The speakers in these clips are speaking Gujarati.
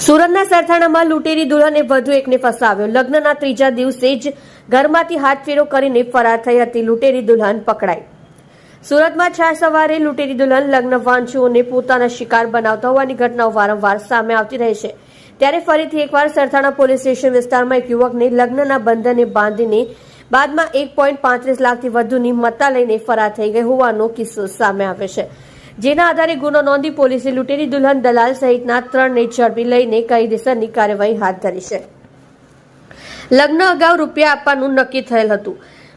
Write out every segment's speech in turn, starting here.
સુરતના સરથાણામાં લૂંટેરી દુલ્હને વધુ એકને ફસાવ્યો। લગ્નના ત્રીજા દિવસે જ ઘરમાંથી હાથફેરો કરીને ફરાર થઈ હતી લૂંટેરી દુલ્હન પકડાઈ। સુરતમાં છાર સવારે લૂંટેરી દુલ્હન લગ્ન વાંચુઓને પોતાના શિકાર બનાવતા હોવાની ઘટનાઓ વારંવાર સામે આવતી રહે છે। ત્યારે ફરીથી એકવાર સરથાણા પોલીસ સ્ટેશન વિસ્તારમાં એક યુવકને લગ્નના બંધને બાંધીને બાદમાં 1.35 લાખથી વધુની મત્તા લઈને ફરાર થઈ ગઈ હોવાનો કિસ્સો સામે આવ્યો છે। જેના આધારે ગુનો નોંધી પોલીસે લૂંટેરી દુલ્હન દલાલ સહિતના 3ને ઝડપી લઈને કાયદેસરની કાર્યવાહી હાથ ધરી છે। લગ્ન અગાઉ રૂપિયા આપવાનું નક્કી થયેલ હતું।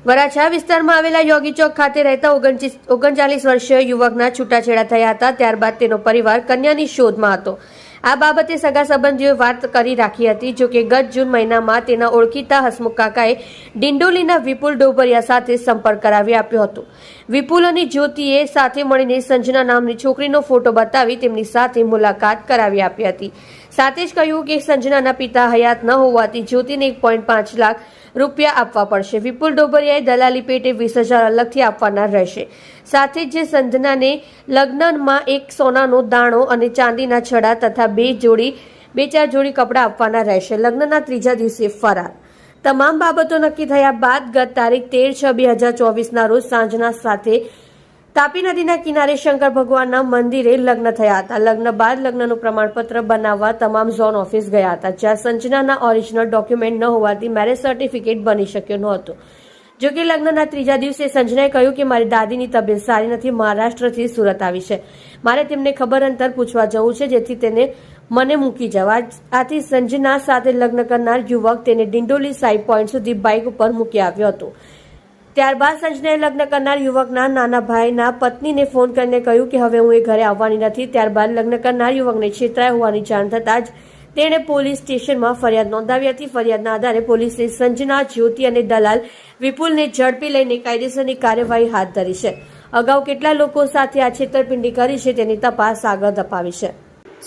વરાછા વિસ્તારમાં આવેલા યોગી ચોક ખાતે રહેતા 39 વર્ષીય યુવકના છૂટાછેડા થયા હતા। ત્યારબાદ તેનો પરિવાર કન્યાની શોધમાં હતો। આ બાબતે સગા સંબંધીઓએ વાત કરી રાખી હતી। જોકે ગત જૂન મહિનામાં તેના ઓળખીતા હસમુખ કાકાએ ડિંડોલીના વિપુલ ડોબરિયા સાથે સંપર્ક કરાવી આપ્યો હતો। વિપુલ અને જ્યોતિએ સાથે મળીને સંજના નામની છોકરીનો ફોટો બતાવી તેમની સાથે મુલાકાત કરાવી આપી હતી। સાથે જ કહ્યું કે સંજનાના પિતા હયાત ન હોવાથી જ્યોતિને 1.5 લાખ રૂપિયા આપવા પડશે। વિપુલ ડોબરિયાએ દલાલી પેટે 20,000 અલગથી આપવાના રહેશે। સાથે જ સંજનાને લગ્નમાં એક સોનાનો દાણો અને ચાંદીના છડા તથા 2-4 જોડી કપડાં આપવાના રહેશે। લગ્નના ત્રીજા દિવસે ફરાર। તમામ બાબતો નક્કી થયા બાદ ગત તારીખ 13/6/2024ના રોજ સાંજના સાથે તાપી નદીના કિનારે શંકર ભગવાનના મંદિરે લગ્ન થયા હતા। લગ્ન બાદ લગ્નનું પ્રમાણપત્ર બનાવવા તમામ ઝોન ઓફિસ ગયા હતા, જ્યાં સંજનાના ઓરિજિનલ ડોક્યુમેન્ટ ન હોવાથી મેરેજ સર્ટિફિકેટ બની શક્યો નહોતો। જોકે લગ્નના ત્રીજા દિવસે સંજનાએ કહ્યું કે મારી દાદીની તબિયત સારી નથી, મહારાષ્ટ્રથી સુરત આવી છે, મારે તેમને ખબર અંતર પૂછવા જવું છે, જેથી તેને મને મૂકી જવા। આથી સંજના સાથે લગ્ન કરનાર યુવક તેને ડિંડોલી સાઈ પોઈન્ટ સુધી બાઇક ઉપર મૂકી આવ્યો હતો। ત્યારબાદ સંજનાએ લગ્ન કરનાર યુવકના નાના ભાઈના પત્નીને ફોન કરીને કહ્યું કે હવે હું એ ઘરે આવવાની નથી। ત્યારબાદ લગ્ન કરનાર યુવકને છેતરાયા હોવાની જાણ થતાં જ તેણે પોલીસ સ્ટેશનમાં ફરિયાદ નોંધાવી હતી। ફરિયાદના આધારે પોલીસે સંજના, જ્યોતિ અને દલાલ વિપુલને ઝડપી લઈને કાયદેસરની કાર્યવાહી હાથ ધરી છે। અગાઉ કેટલા લોકો સાથે આ છેતરપિંડી કરી છે તેની તપાસ આગળ ધપાવી છે।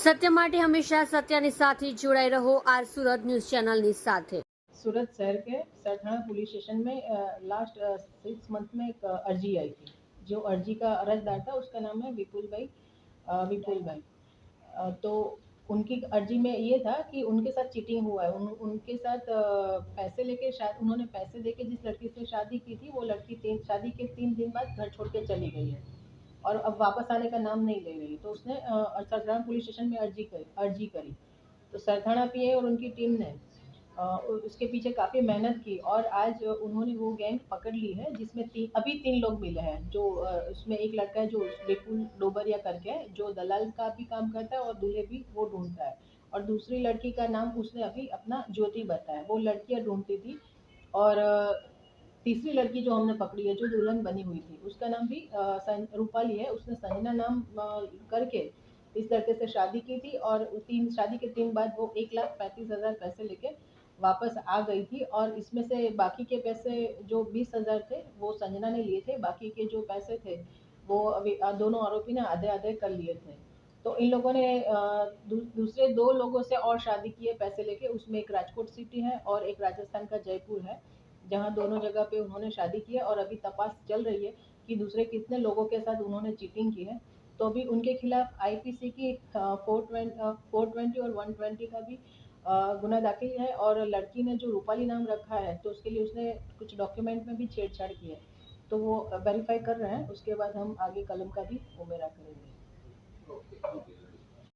સત્ય માટે હંમેશા સત્યની સાથે જોડાઈ રહો। આર સુરત ન્યૂઝ चैनल સાથે। सूरत शहर के सरथाना पुलिस स्टेशन में लास्ट 6 मंथ में एक अर्जी आई थी। जो अर्जी का अर्जदार था उसका नाम है विपुल भाई। तो उनकी अर्जी में ये था कि उनके साथ चीटिंग हुआ है। उनके साथ पैसे लेके उन्होंने पैसे देके जिस लड़की से शादी की थी वो लड़की शादी के 3 दिन बाद घर छोड़ के चली गई है और अब वापस आने का नाम नहीं ले रही। तो उसने सरथाना पुलिस स्टेशन में अर्जी करी। तो सरथाना पीए और उनकी टीम ने उसके पीछे काफ़ी मेहनत की और आज उन्होंने वो गैंग पकड़ ली है, जिसमें अभी 3 लोग मिले हैं। जो उसमें एक लड़का है जो विपुल डोबरिया करके है, जो दलाल का भी काम करता है और दूल्हे भी वो ढूंढता है। और दूसरी लड़की का नाम उसने अभी अपना ज्योति बताया, वो लड़कियां ढूंढती थी। और तीसरी लड़की जो हमने पकड़ी है, जो दुल्हन बनी हुई थी, उसका नाम भी रूपाली है। उसने संजना नाम करके इस लड़के से शादी की थी और शादी के 3 बाद वो 1,35,000 पैसे लेके वापस आ गई थी। और इसमें से बाकी के पैसे जो 20,000 थे वो संजना ने लिए थे। बाकी के जो पैसे थे वो अभी दोनों आरोपी ने आधे कर लिए थे। तो इन लोगों ने दूसरे 2 लोगों से और शादी की है पैसे लेके। उसमें एक राजकोट सिटी है और एक राजस्थान का जयपुर है, जहाँ दोनों जगह पे उन्होंने शादी की है। और अभी तपास चल रही है कि दूसरे कितने लोगों के साथ उन्होंने चीटिंग की है। तो अभी उनके खिलाफ आईपीसी की 420 और 120 का भी गुना दाखिल है। और लड़की ने जो रूपाली नाम रखा है तो उसके लिए उसने कुछ डॉक्यूमेंट में भी छेड़छाड़ की है, तो वो वेरीफाई कर रहे हैं। उसके बाद हम आगे कलम का भी उमेरा करेंगे।